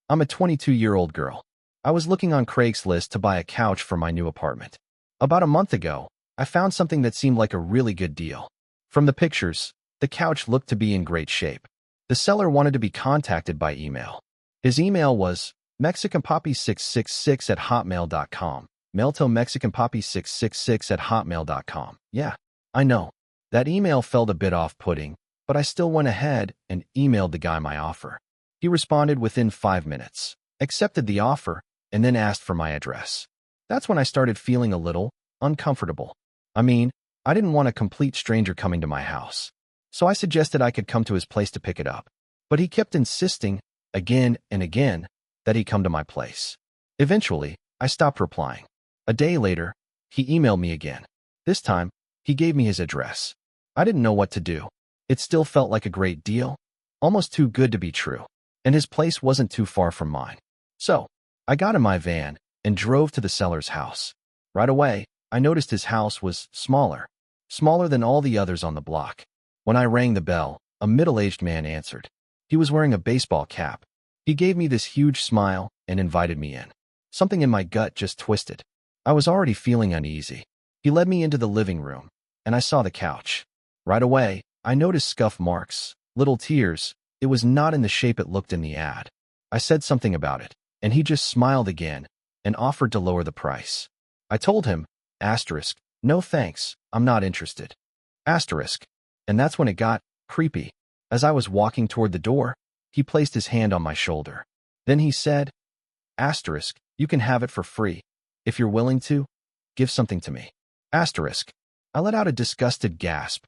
I'm a 22-year-old girl. I was looking on Craigslist to buy a couch for my new apartment. About a month ago, I found something that seemed like a really good deal. From the pictures, the couch looked to be in great shape. The seller wanted to be contacted by email. His email was mexicanpoppy666@hotmail.com. Mailto mexicanpoppy666@hotmail.com. Yeah, I know. That email felt a bit off-putting, but I still went ahead and emailed the guy my offer. He responded within 5 minutes, accepted the offer, and then asked for my address. That's when I started feeling a little uncomfortable. I mean, I didn't want a complete stranger coming to my house, so I suggested I could come to his place to pick it up. But he kept insisting, again and again, that he come to my place. Eventually, I stopped replying. A day later, he emailed me again. This time, he gave me his address. I didn't know what to do. It still felt like a great deal, almost too good to be true, and his place wasn't too far from mine. So, I got in my van and drove to the seller's house. Right away, I noticed his house was smaller than all the others on the block. When I rang the bell, a middle-aged man answered. He was wearing a baseball cap. He gave me this huge smile and invited me in. Something in my gut just twisted. I was already feeling uneasy. He led me into the living room, and I saw the couch. Right away, I noticed scuff marks, little tears. It was not in the shape it looked in the ad. I said something about it, and he just smiled again and offered to lower the price. I told him, no thanks, I'm not interested. And that's when it got creepy. As I was walking toward the door, he placed his hand on my shoulder. Then he said, you can have it for free. If you're willing to, give something to me. I let out a disgusted gasp.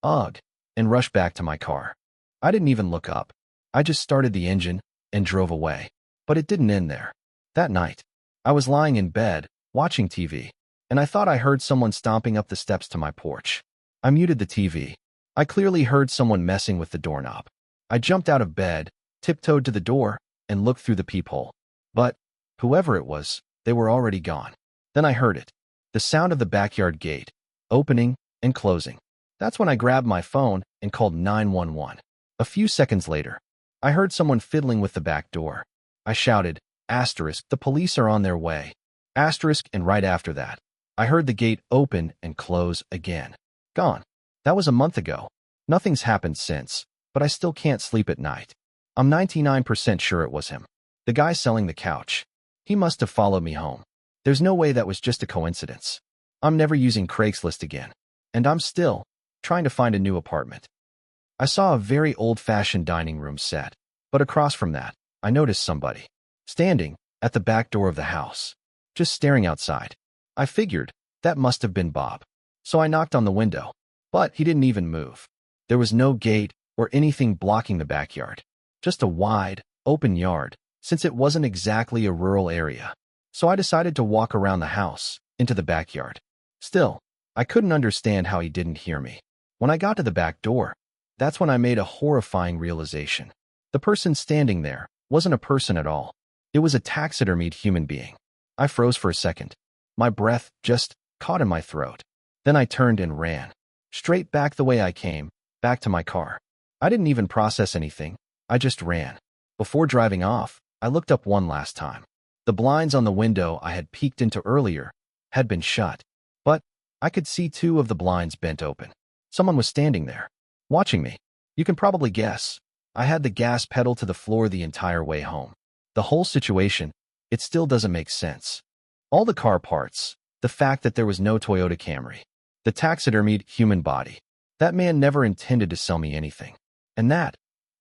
Ugh, and rushed back to my car. I didn't even look up. I just started the engine and drove away. But it didn't end there. That night, I was lying in bed, watching TV, and I thought I heard someone stomping up the steps to my porch. I muted the TV. I clearly heard someone messing with the doorknob. I jumped out of bed, tiptoed to the door, and looked through the peephole. But, whoever it was, they were already gone. Then I heard it. The sound of the backyard gate, opening and closing. That's when I grabbed my phone and called 911. A few seconds later, I heard someone fiddling with the back door. I shouted, the police are on their way. And right after that, I heard the gate open and close again. Gone. That was a month ago. Nothing's happened since, but I still can't sleep at night. I'm 99% sure it was him. The guy selling the couch. He must have followed me home. There's no way that was just a coincidence. I'm never using Craigslist again, and I'm still trying to find a new apartment. I saw a very old-fashioned dining room set, but across from that, I noticed somebody standing at the back door of the house, just staring outside. I figured that must have been Bob. So I knocked on the window, but he didn't even move. There was no gate or anything blocking the backyard, just a wide, open yard, since it wasn't exactly a rural area. So I decided to walk around the house, into the backyard. Still, I couldn't understand how he didn't hear me. When I got to the back door, that's when I made a horrifying realization. The person standing there wasn't a person at all. It was a taxidermied human being. I froze for a second. My breath just caught in my throat. Then I turned and ran. Straight back the way I came, back to my car. I didn't even process anything. I just ran. Before driving off, I looked up one last time. The blinds on the window I had peeked into earlier had been shut, but I could see 2 of the blinds bent open. Someone was standing there, watching me. You can probably guess. I had the gas pedal to the floor the entire way home. The whole situation, it still doesn't make sense. All the car parts, the fact that there was no Toyota Camry, the taxidermied human body. That man never intended to sell me anything. And that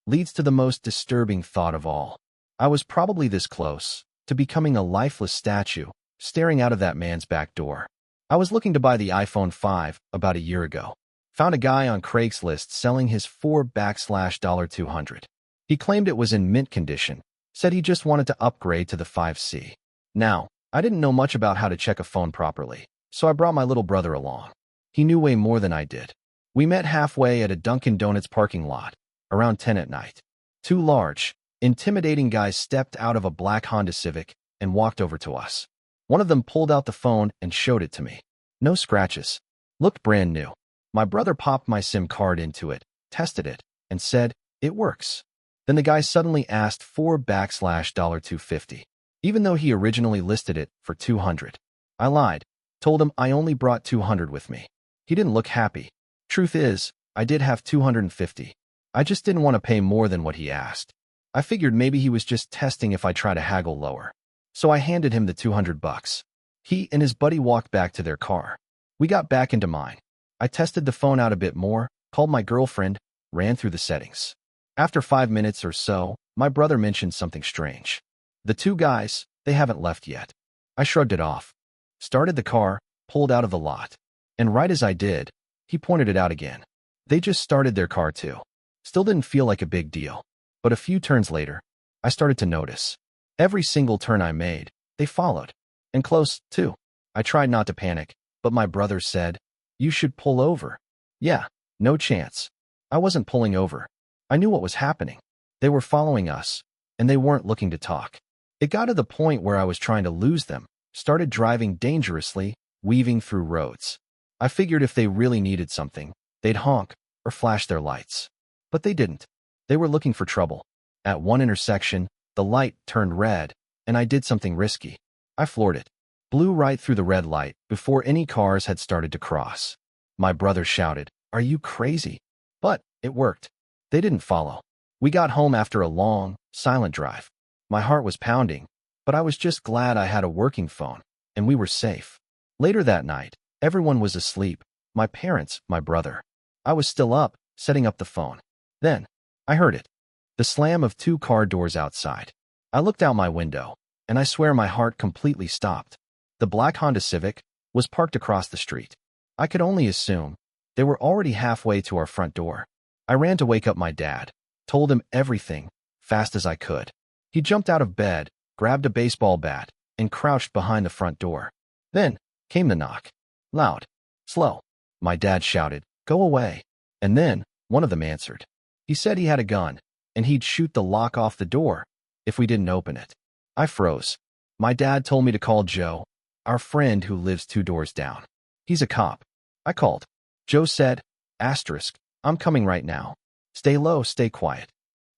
leads to the most disturbing thought of all. I was probably this close to becoming a lifeless statue, staring out of that man's back door. I was looking to buy the iPhone 5 about a year ago. Found a guy on Craigslist selling his $4,200. He claimed it was in mint condition, said he just wanted to upgrade to the 5C. Now, I didn't know much about how to check a phone properly, so I brought my little brother along. He knew way more than I did. We met halfway at a Dunkin' Donuts parking lot, around 10 at night. 2 large, intimidating guys stepped out of a black Honda Civic and walked over to us. One of them pulled out the phone and showed it to me. No scratches. Looked brand new. My brother popped my SIM card into it, tested it, and said, "It works." Then the guy suddenly asked for $250, even though he originally listed it for 200. I lied, told him I only brought 200 with me. He didn't look happy. Truth is, I did have 250. I just didn't want to pay more than what he asked. I figured maybe he was just testing if I try to haggle lower. So I handed him the 200 bucks. He and his buddy walked back to their car. We got back into mine. I tested the phone out a bit more, called my girlfriend, ran through the settings. After 5 minutes or so, my brother mentioned something strange. The two guys, they haven't left yet. I shrugged it off, started the car, pulled out of the lot. And right as I did, he pointed it out again. They just started their car too. Still didn't feel like a big deal. But a few turns later, I started to notice. Every single turn I made, they followed. And close, too. I tried not to panic, but my brother said, "You should pull over." Yeah, no chance. I wasn't pulling over. I knew what was happening. They were following us, and they weren't looking to talk. It got to the point where I was trying to lose them, started driving dangerously, weaving through roads. I figured if they really needed something, they'd honk or flash their lights. But they didn't. They were looking for trouble. At one intersection, the light turned red, and I did something risky. I floored it. Blew right through the red light before any cars had started to cross. My brother shouted, "Are you crazy?" But it worked. They didn't follow. We got home after a long, silent drive. My heart was pounding, but I was just glad I had a working phone, and we were safe. Later that night, everyone was asleep. My parents, my brother. I was still up, setting up the phone. Then, I heard it. The slam of 2 car doors outside. I looked out my window, and I swear my heart completely stopped. The black Honda Civic was parked across the street. I could only assume they were already halfway to our front door. I ran to wake up my dad, told him everything, fast as I could. He jumped out of bed, grabbed a baseball bat, and crouched behind the front door. Then came the knock. Loud, slow. My dad shouted, "Go away." And then one of them answered. He said he had a gun, and he'd shoot the lock off the door if we didn't open it. I froze. My dad told me to call Joe, our friend who lives 2 doors down. He's a cop. I called. Joe said, "Asterisk, I'm coming right now. Stay low, stay quiet."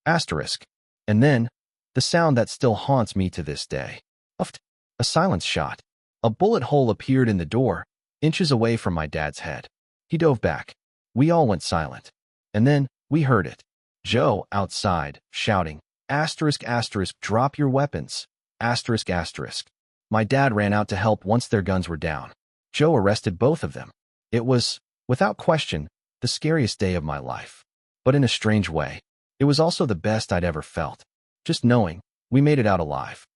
Asterisk. And then, the sound that still haunts me to this day. Uft. A silence shot. A bullet hole appeared in the door, inches away from my dad's head. He dove back. We all went silent. And then, we heard it. Joe, outside, shouting, "Asterisk, asterisk, drop your weapons. Asterisk, asterisk." My dad ran out to help once their guns were down. Joe arrested both of them. It was, without question, the scariest day of my life. But in a strange way, it was also the best I'd ever felt. Just knowing we made it out alive.